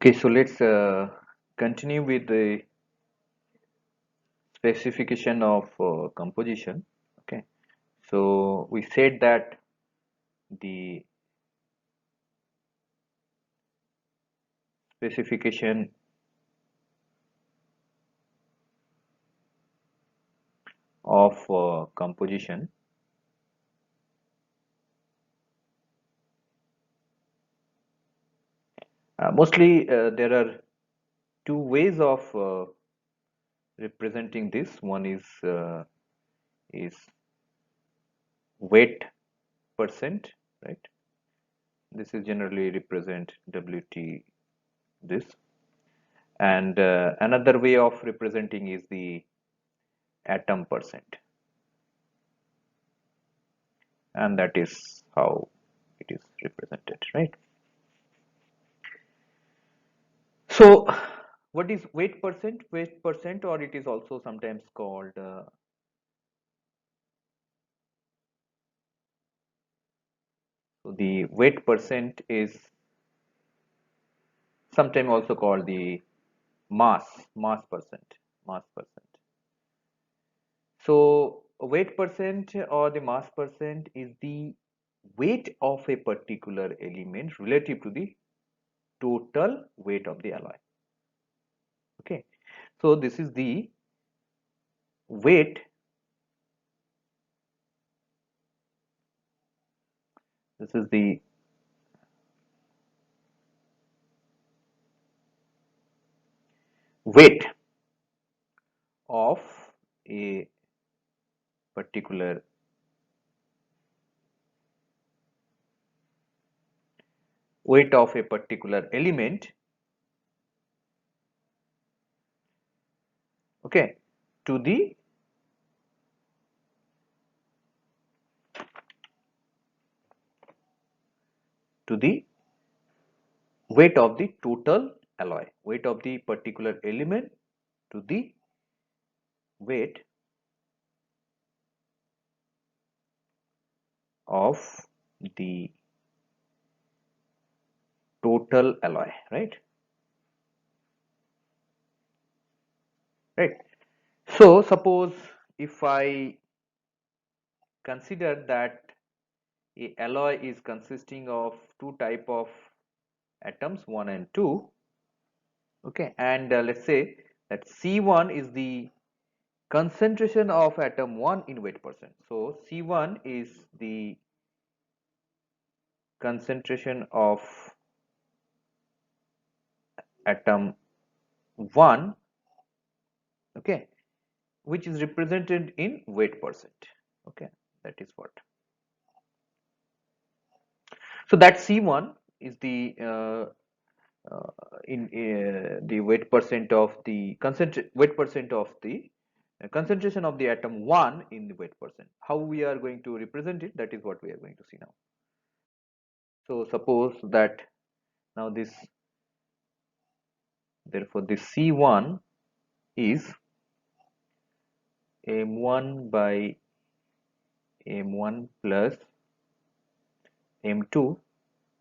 Okay, so let's continue with the specification of composition. Okay, so we said that the specification of composition mostly there are two ways of representing this. One is weight percent, right? This is generally represent WT this, and another way of representing is the atom percent, and that is how it is represented, right? So what is weight percent? Weight percent, or it is also sometimes called so the weight percent is sometimes also called the mass percent, mass percent. So weight percent or the mass percent is the weight of a particular element relative to the total weight of the alloy. Okay, so this is the weight, this is the weight of a particular element, okay, to the weight of the total alloy, weight of the particular element to the weight of the total alloy, right? Right. So suppose if I consider that a alloy is consisting of two type of atoms, 1 and 2, okay, and let's say that C1 is the concentration of atom 1 in weight percent. So C1 is the concentration of atom 1, okay, which is represented in weight percent. Okay, that is what. So that C1 is the in the weight percent of the weight percent of the concentration of the atom 1 in the weight percent. How we are going to represent it, that is what we are going to see now. So suppose that now this, therefore this C1 is M1 by M1 plus M2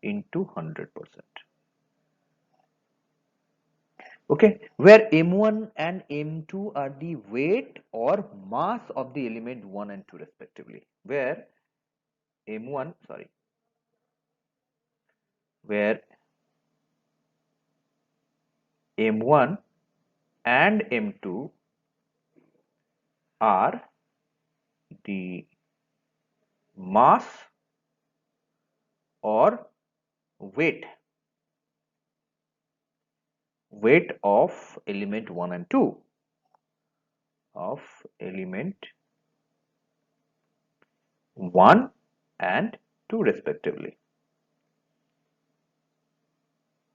into 100%. Okay, where M1 and M2 are the weight or mass of the element 1 and 2 respectively, where M1, sorry, where M1 and M2 are the mass or weight of element 1 and 2 of element 1 and 2 respectively.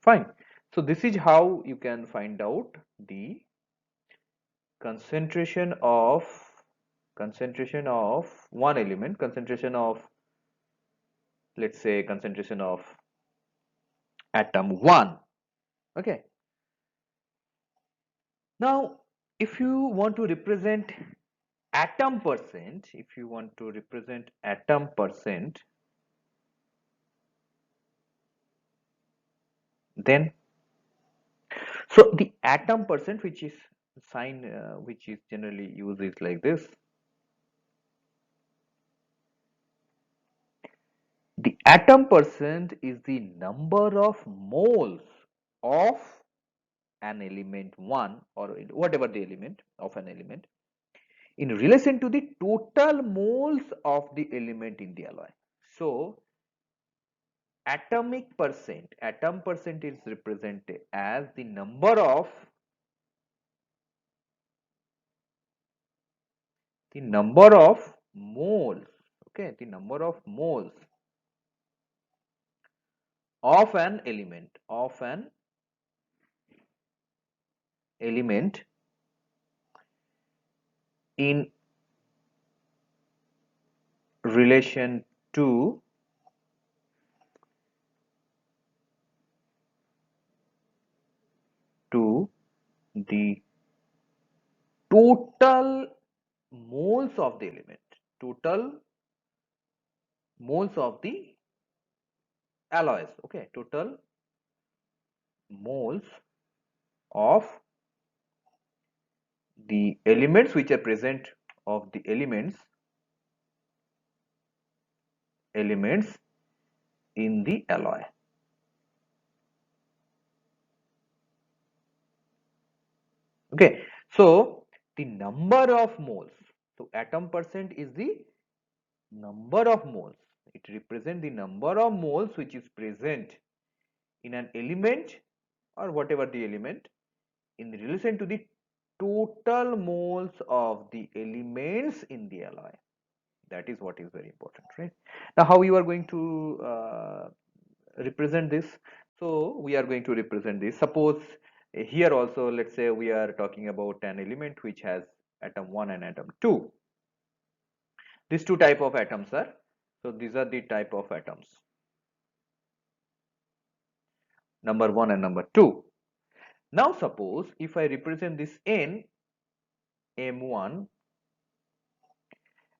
Fine. So this is how you can find out the concentration of one element, concentration of, let's say, concentration of atom 1. Okay, now if you want to represent atom percent, then So the atom percent, which is sign which is generally used, is like this. The atom percent is the number of moles of an element 1, or whatever the element of an element, in relation to the total moles of the element in the alloy. So atom percent is represented as the number of moles, okay, the number of moles of an element in relation to the total moles of the element, total moles of the alloys, okay, total moles of the elements which are present, of the elements in the alloy. Okay, so the number of moles, so atom percent is the number of moles. It represents the number of moles which is present in an element, or whatever the element, in relation to the total moles of the elements in the alloy. That is what is very important, right? Now how you are going to represent this? So we are going to represent this. Suppose here also, let's say we are talking about an element which has atom 1 and atom 2. These two type of atoms are, so these are the type of atoms, number 1 and number 2. Now suppose if I represent this n m1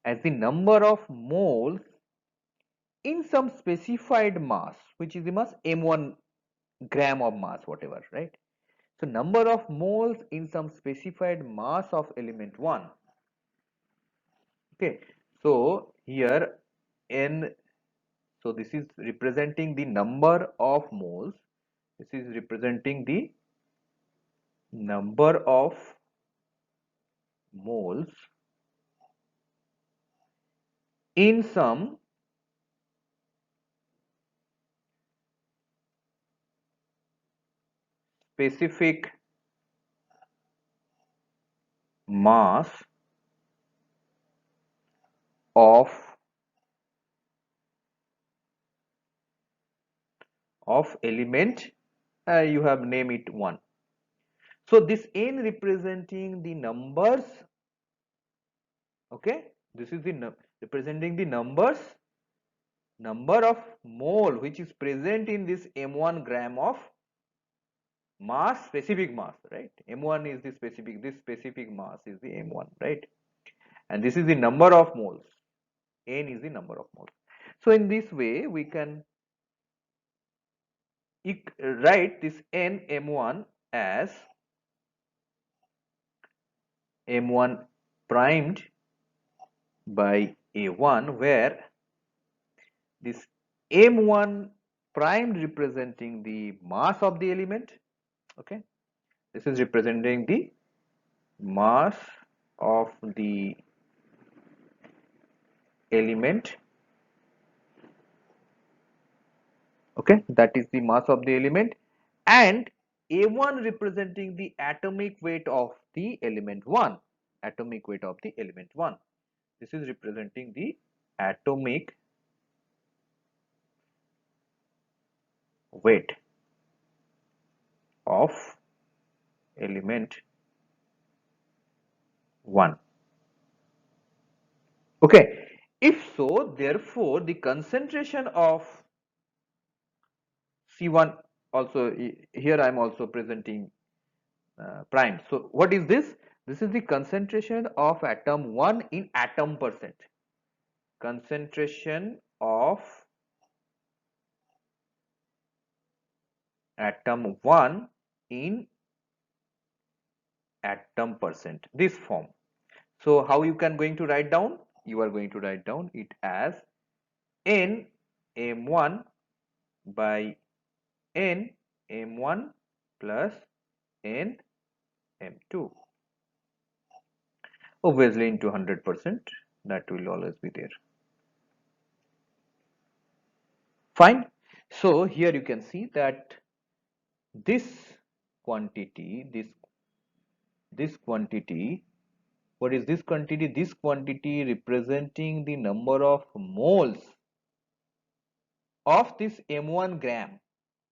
as the number of moles in some specified mass, which is the mass m1 gram of mass, whatever, right? So number of moles in some specified mass of element 1. Okay, so here n, so this is representing the number of moles, this is representing the number of moles in some specific mass of element, you have named it 1. So this n representing the numbers, okay, this is the representing the number of mole which is present in this m1 gram of mass, specific mass, right? M1 is the specific, this specific mass is the M1, right? And this is the number of moles, N is the number of moles. So in this way we can write this N M1 as M1 primed by A1, where this M1 primed representing the mass of the element, okay, this is representing the mass of the element, okay, that is the mass of the element, and A1 representing the atomic weight of the element 1, atomic weight of the element 1. This is representing the atomic weight of element 1. Okay, if so, therefore the concentration of C1, also here I am also presenting prime. So what is this? This is the concentration of atom 1 in atom percent. Concentration of atom 1 in atom percent, this form. So how you can going to write down? You are going to write down it as n m1 by n m1 plus n m2, obviously into 100%, that will always be there. Fine. So here you can see that this quantity, this quantity, what is this quantity? This quantity representing the number of moles of this m1 gram,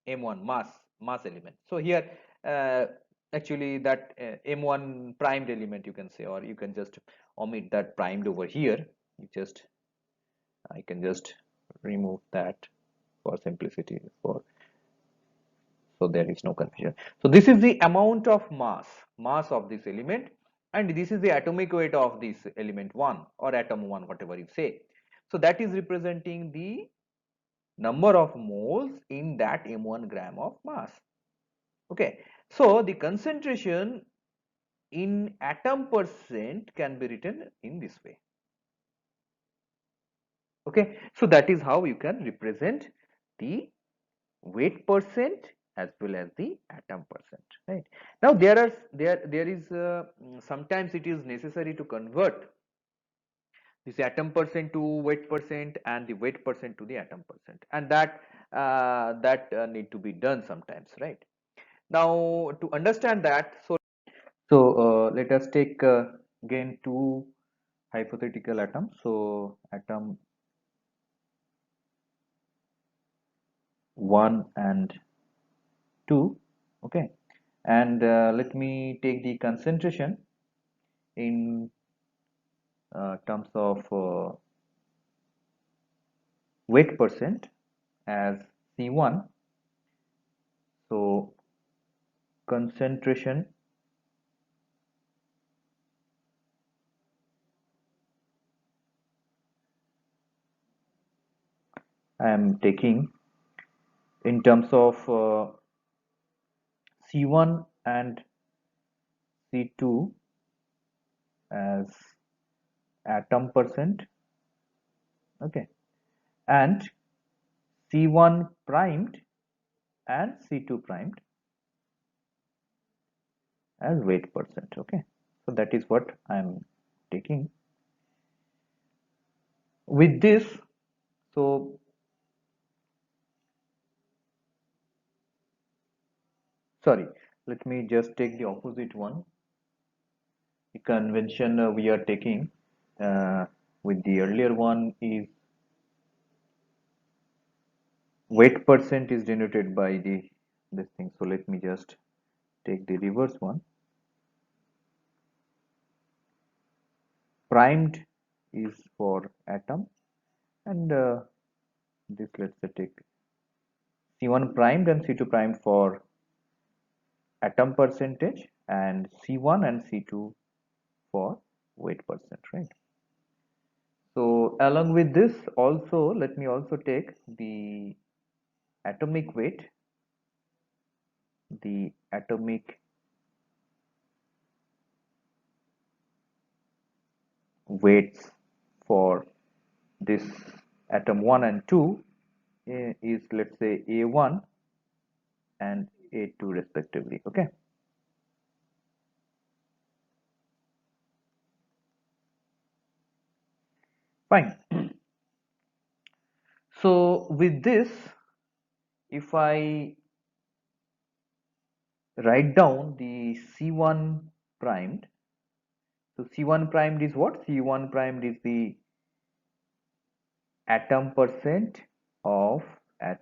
m1 mass element. So here uh, actually that m1 primed element you can say, or you can just omit that primed over here. You just, I can just remove that for simplicity, for so there is no confusion. So this is the amount of mass of this element, and this is the atomic weight of this element 1 or atom 1, whatever you say. So that is representing the number of moles in that m1 gram of mass. Okay, so the concentration in atom percent can be written in this way. Okay, so that is how you can represent the weight percent as well as the atom percent, right? Now there is sometimes it is necessary to convert this atom percent to weight percent and the weight percent to the atom percent, and that need to be done sometimes, right? Now to understand that, let us take again two hypothetical atoms. So atom 1 and 2, okay, and let me take the concentration in terms of weight percent as C1. So concentration I am taking in terms of C1 and C2 as atom percent, okay, and C1 primed and C2 primed as weight percent, okay. So that is what I am taking. With this, so sorry, let me just take the opposite one. The convention we are taking with the earlier one is weight percent is denoted by the this thing. So let me just take the reverse one. Primed is for atom, and this, let's say, take C1 primed and C2 primed for atom percentage, and C1 and C2 for weight percent, right? So along with this also, let me also take the atomic weight, the atomic weights for this atom 1 and 2 is, let's say, A1 and A2 respectively, okay. Fine. So with this, if I write down the C1 primed, so C1 primed is what? C1 primed is the atom percent of at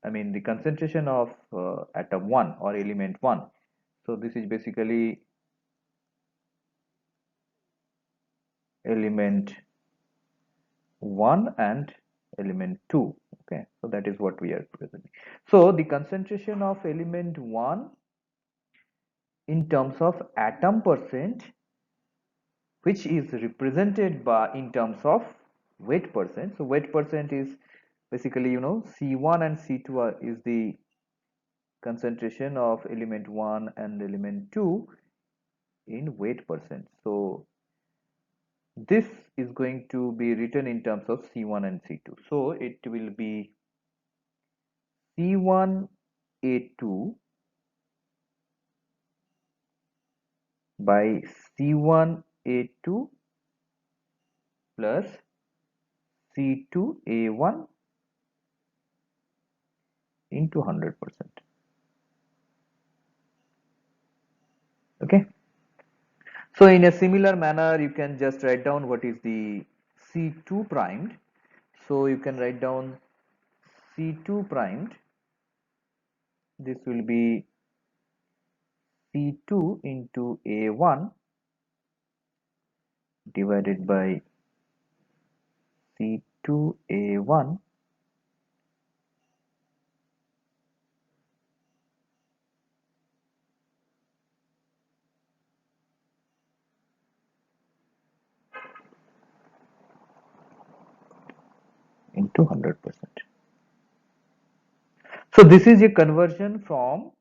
I mean the concentration of atom 1 or element 1. So this is basically element 1 and element 2, okay. So that is what we are presenting. So the concentration of element 1 in terms of atom percent, which is represented by in terms of weight percent. So weight percent is basically, you know, C1 and C2 is the concentration of element 1 and element 2 in weight percent. So this is going to be written in terms of C1 and C2. So it will be C1A2 by C1A2 plus C2A1 into 100%. Okay. So in a similar manner, you can just write down what is the C2 primed. So you can write down C2 primed. This will be C2 into A1 divided by C2A1 into 100%. So this is a conversion from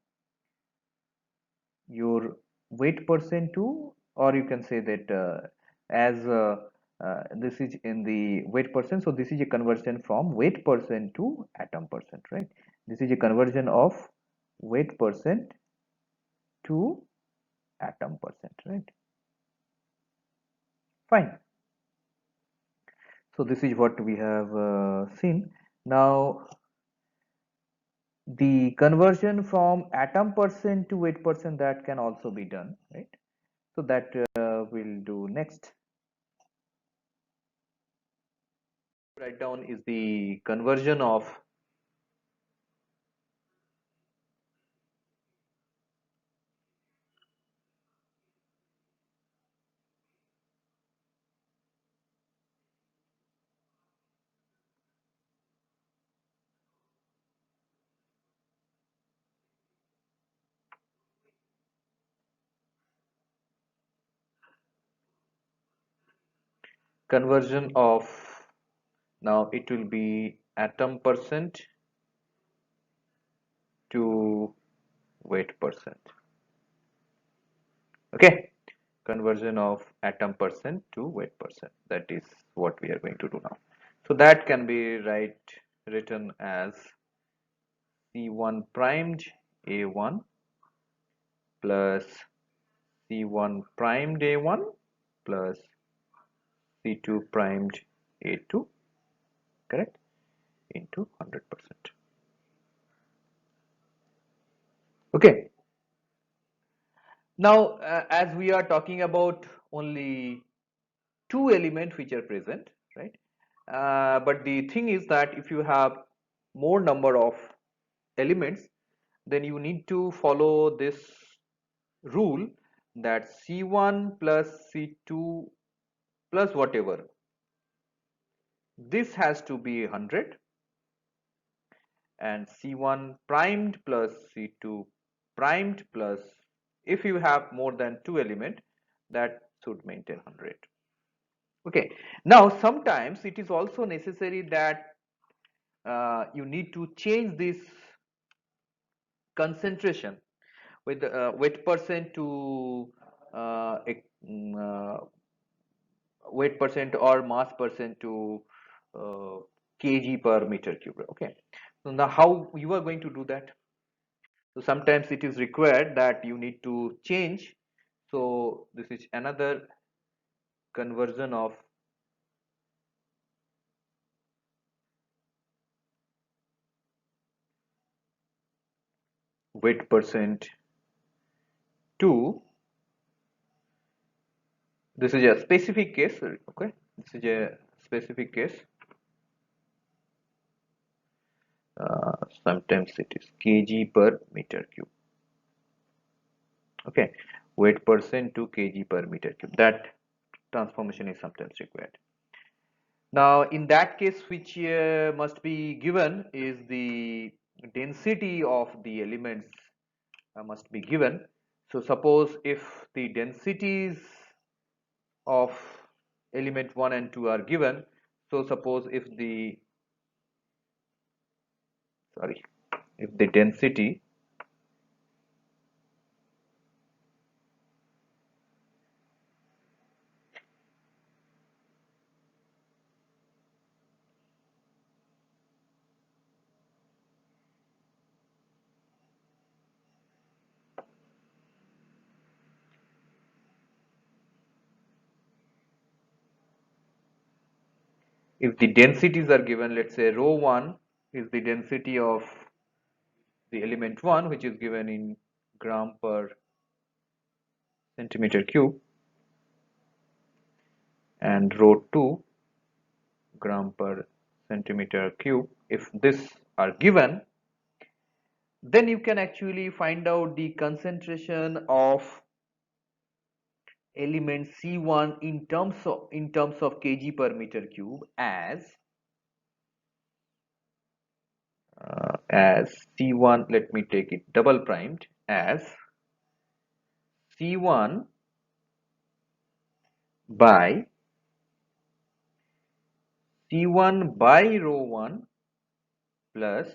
your weight percent to, or you can say that as this is in the weight percent. So this is a conversion from weight percent to atom percent, right? This is a conversion of weight percent to atom percent, right? Fine. So this is what we have seen. Now the conversion from atom percent to weight percent, that can also be done, right? So that we'll do next. Write down is the conversion of, now it will be atom percent to weight percent. Okay, conversion of atom percent to weight percent, that is what we are going to do now. So that can be written as C1 primed A1 plus C1 primed A1 plus C2 primed A2, correct, into 100%. Okay. Now, as we are talking about only two elements which are present, right? But the thing is that if you have more number of elements, then you need to follow this rule that C1 plus C2 plus whatever, this has to be 100, and C1 primed plus C2 primed plus, if you have more than two element, that should maintain 100. Okay, now sometimes it is also necessary that you need to change this concentration with weight percent to weight percent or mass percent to uh, kg per meter cube. Okay, so now how you are going to do that? So sometimes it is required that you need to change. So this is another conversion of weight percent to, this is a specific case. Okay, this is a specific case. Sometimes it is kg per meter cube. Okay, weight percent to kg per meter cube, that transformation is sometimes required. Now in that case, which must be given is the density of the elements must be given. So suppose if the densities of element 1 and 2 are given, so suppose if the, sorry, if the density if the densities are given, let's say rho 1 is the density of the element 1, which is given in gram per centimeter cube, and rho 2 gram per centimeter cube, if this are given, then you can actually find out the concentration of element C1 in terms of kg per meter cube as C1, let me take it double primed, as C1 by C1 by rho 1 plus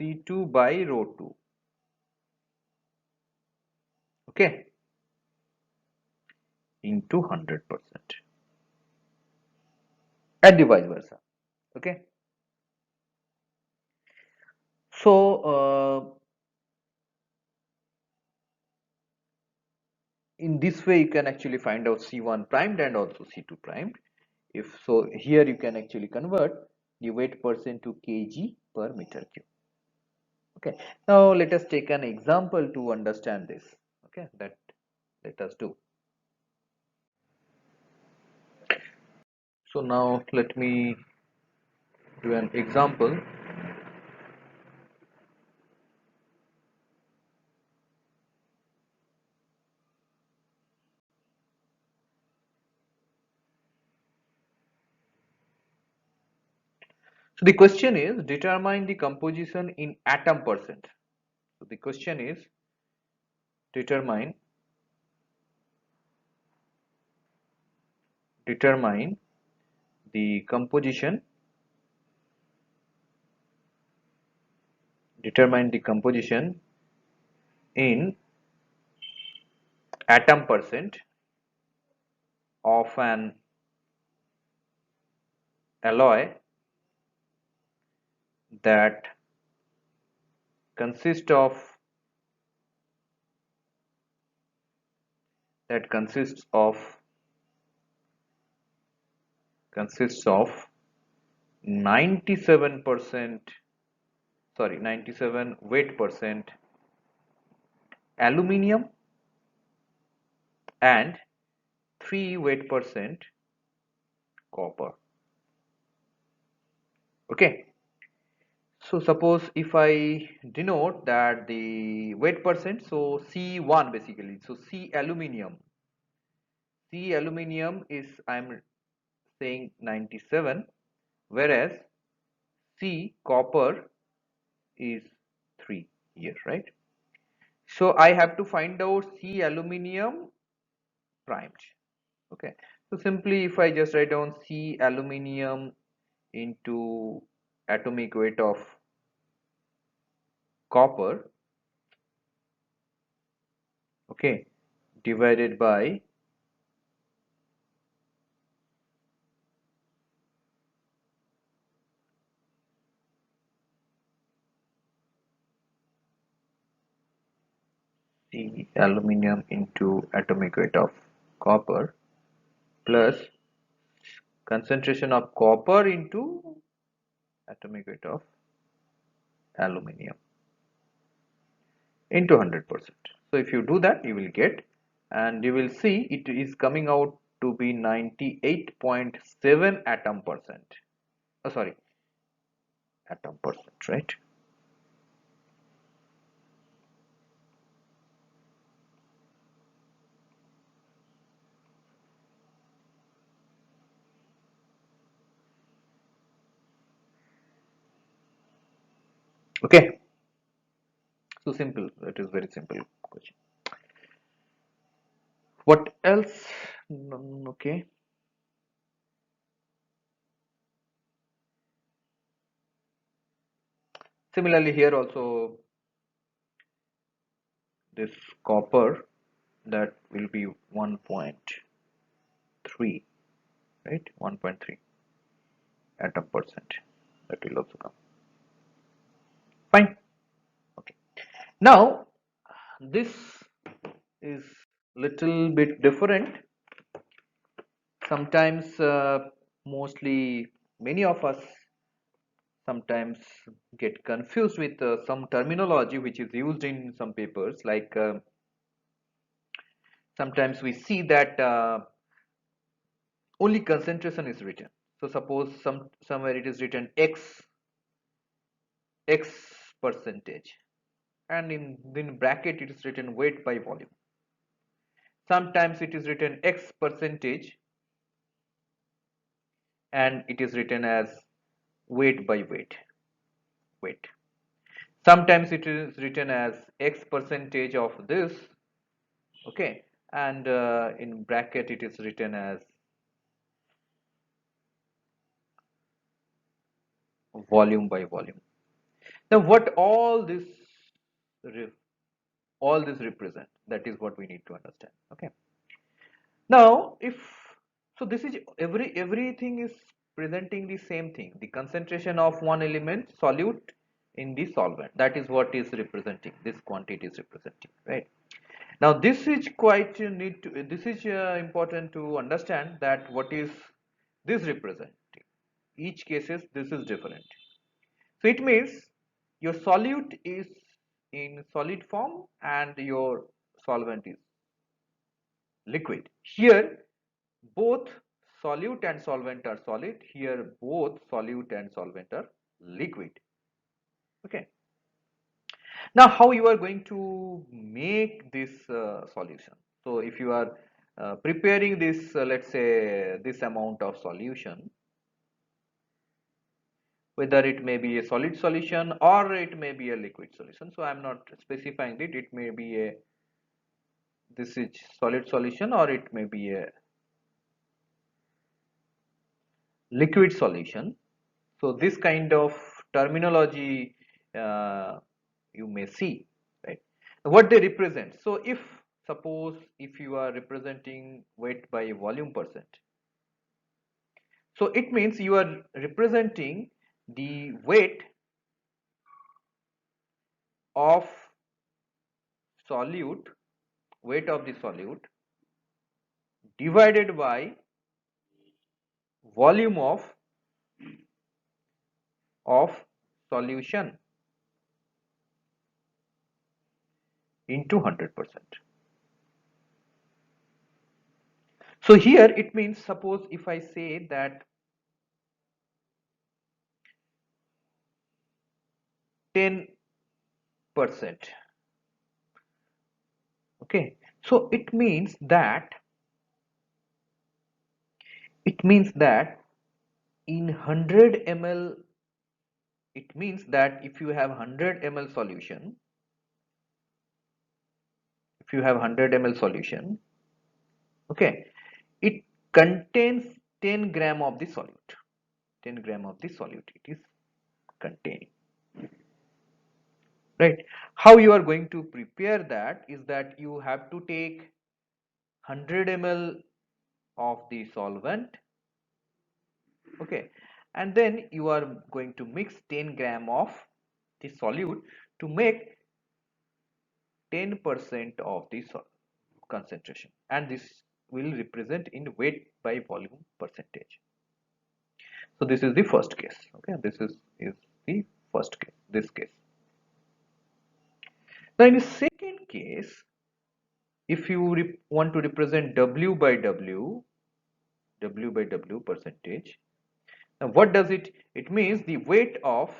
C2 by rho 2. Okay, into 100%, and the vice versa. Okay, so in this way you can actually find out C1 primed and also C2 primed. If so, here you can actually convert the weight percent to kg per meter cube. Okay, now let us take an example to understand this. Okay, that let us do. So now let me do an example. So the question is determine the composition in atom percent. So the question is determine the composition in atom percent of an alloy that consists of 97% 97 weight percent aluminium and 3 weight percent copper. Okay, so suppose if I denote that the weight percent, so C1 basically, so C aluminium is, I'm saying 97, whereas C copper is 3 here, right? So I have to find out C aluminium primed. Okay, so simply if I just write down C aluminium into atomic weight of copper, okay, divided by the aluminium into atomic weight of copper plus concentration of copper into atomic weight of aluminium into 100%. So if you do that, you will get, and you will see it is coming out to be 98.7 atom percent. Oh, sorry, atom percent, right? Okay, so simple. That is very simple question. What else? Okay. Similarly, here also this copper, that will be 1.3, right? 1.3 atom percent. That will also come. Fine. Okay. Now this is little bit different. Sometimes mostly many of us sometimes get confused with some terminology which is used in some papers, like sometimes we see that only concentration is written. So suppose somewhere it is written x percentage, and in bracket it is written weight by volume. Sometimes it is written x percentage and it is written as weight by weight. Sometimes it is written as x percentage of this, okay, and in bracket it is written as volume by volume. Now what all this represent, that is what we need to understand. Okay, now if so, this is everything is presenting the same thing, the concentration of one element solute in the solvent, that is what is representing, this quantity is representing, right? Now this is quite this is important to understand that what is this representing. Each cases this is different. So it means your solute is in solid form and your solvent is liquid. Here both solute and solvent are solid. Here both solute and solvent are liquid. Okay. Now how you are going to make this solution? So if you are preparing this, let's say this amount of solution, whether it may be a solid solution or it may be a liquid solution. So I am not specifying it. It may be a, this is solid solution, or it may be a liquid solution. So this kind of terminology you may see, right? What they represent. So if suppose if you are representing weight by volume percent, so it means you are representing the of solute, weight of the solute divided by volume of solution into 100%. So here it means, suppose if I say that 10%, okay, so it means that in 100 ml, it means that if you have 100 ml solution, if you have 100 ml solution, okay, it contains 10 gram of the solute, 10 gram of the solute it is containing, right? How you are going to prepare that is that you have to take 100 ml of the solvent, okay, and then you are going to mix 10 gram of the solute to make 10% of the concentration, and this will represent in weight by volume percentage. So this is the first case, okay, this is the first case, this case. Now in the second case, if you want to represent W by W percentage, now what does it, it means the weight of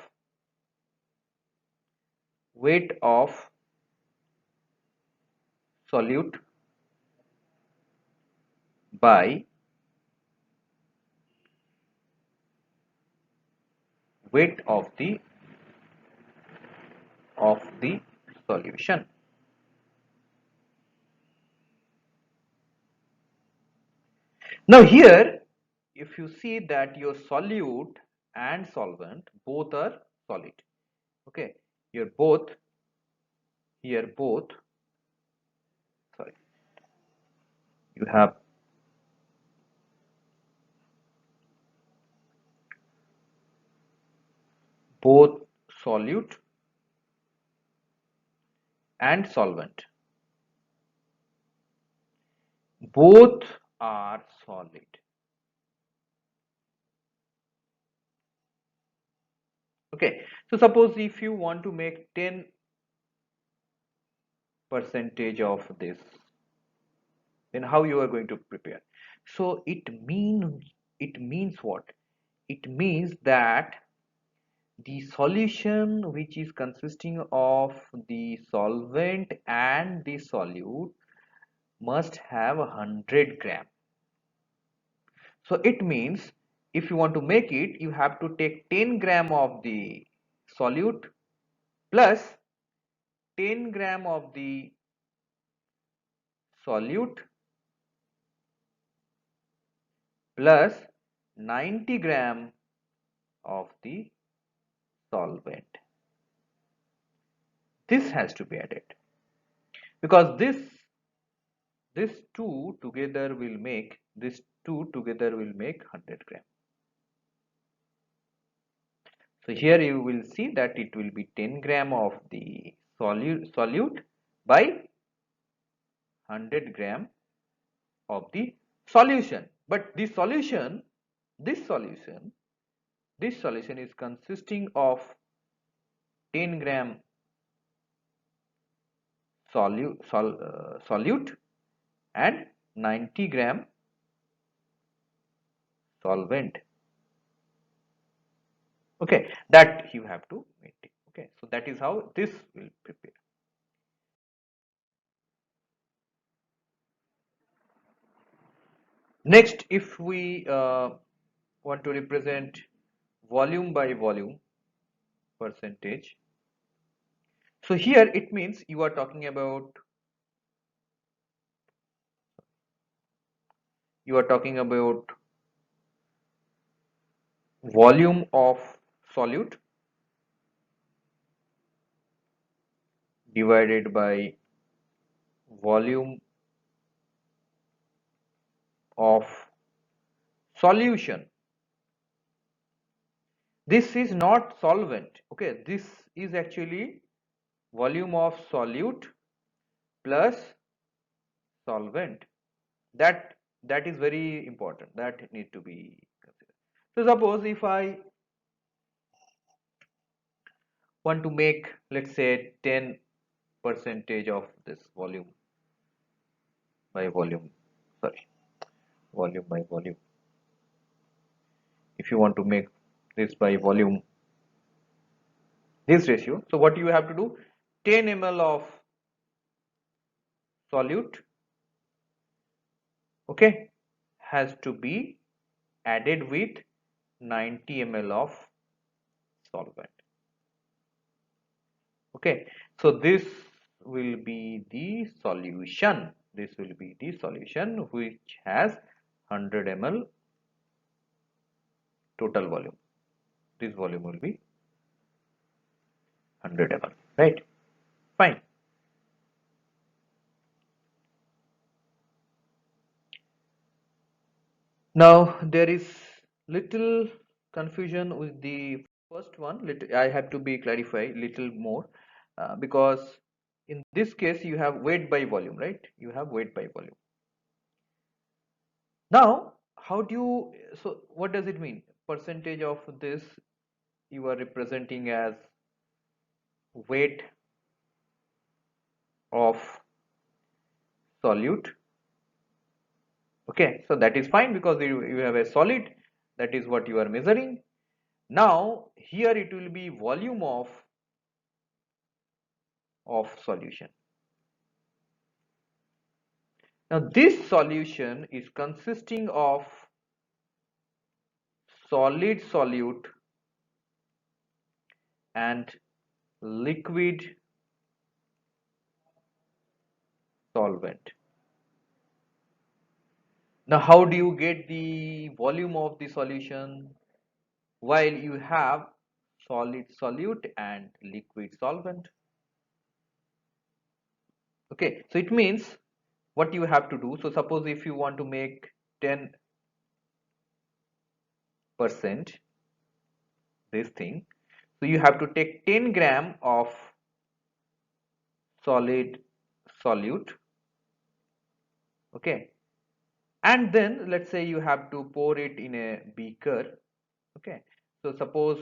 solute by weight of the solution. Now here if you see that your solute and solvent both are solid, okay, here both sorry, you have both solute and solvent, both are solid, Okay, so suppose if you want to make 10% of this, then how you are going to prepare? So it means what? It means that the solution, which is consisting of the solvent and the solute, must have 100 gram. So it means if you want to make it, you have to take 10 gram of the solute plus 10 gram of the solute plus 90 gram of the solvent. This has to be added because this two together will make 100 gram. So here you will see that it will be 10 gram of the solute by 100 gram of the solution. But this solution, this solution is consisting of 10 gram solute and 90 gram solvent. Okay, that you have to maintain. Okay, so that is how this will prepare. Next, if we want to represent volume by volume percentage, so here it means you are talking about volume of solute divided by volume of solution. This is not solvent. Okay, this is actually volume of solute plus solvent. That is very important. That need to be considered. So suppose if I want to make, let's say, 10 percentage of this volume by volume, sorry, volume by volume. If you want to make this by volume, this ratio, so what you have to do, 10 ml of solute, okay, has to be added with 90 ml of solvent. Okay, so this will be the solution. This will be the solution which has 100 ml total volume. This volume will be 100 ml, right? Fine. Now there is little confusion with the first one. I have to be clarify little more because in this case you have weight by volume, right? You have weight by volume. Now, how do you, so what does it mean? Percentage of this you are representing as weight of solute. Okay, so that is fine because you have a solid, that is what you are measuring. Now, here it will be volume of solution. Now, this solution is consisting of solid solute and liquid solvent. Now, how do you get the volume of the solution? While you have solid solute and liquid solvent. Okay, so it means what you have to do. So suppose if you want to make 10% this thing, so you have to take 10 gram of solid solute, okay, and then let's say you have to pour it in a beaker, okay. So suppose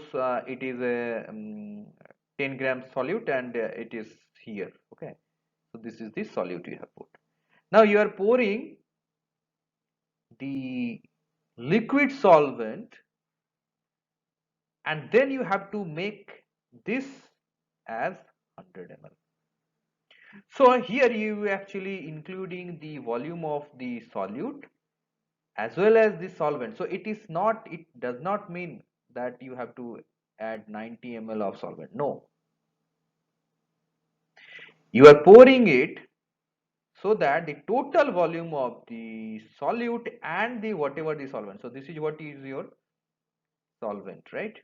it is a 10 gram solute and it is here. Okay, so this is the solute you have put. Now you are pouring the liquid solvent, and then you have to make this as 100 ml. So here you actually including the volume of the solute as well as the solvent. So it does not mean that you have to add 90 ml of solvent. No, you are pouring it so that the total volume of the solute and the whatever the solvent. So this is what is your solvent, right?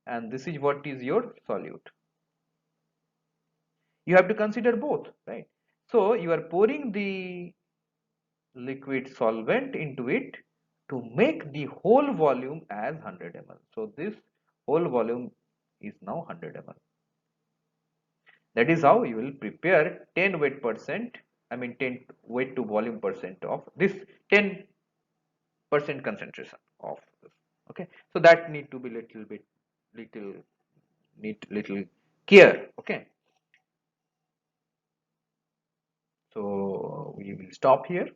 And this is what is your solute. You have to consider both, right? So you are pouring the liquid solvent into it to make the whole volume as 100 ml. So this whole volume is now 100 ml. That is how you will prepare 10 weight percent, I mean 10 weight to volume percent of this 10% concentration of this. Okay, so that need to be little need little care. Okay, so we will stop here.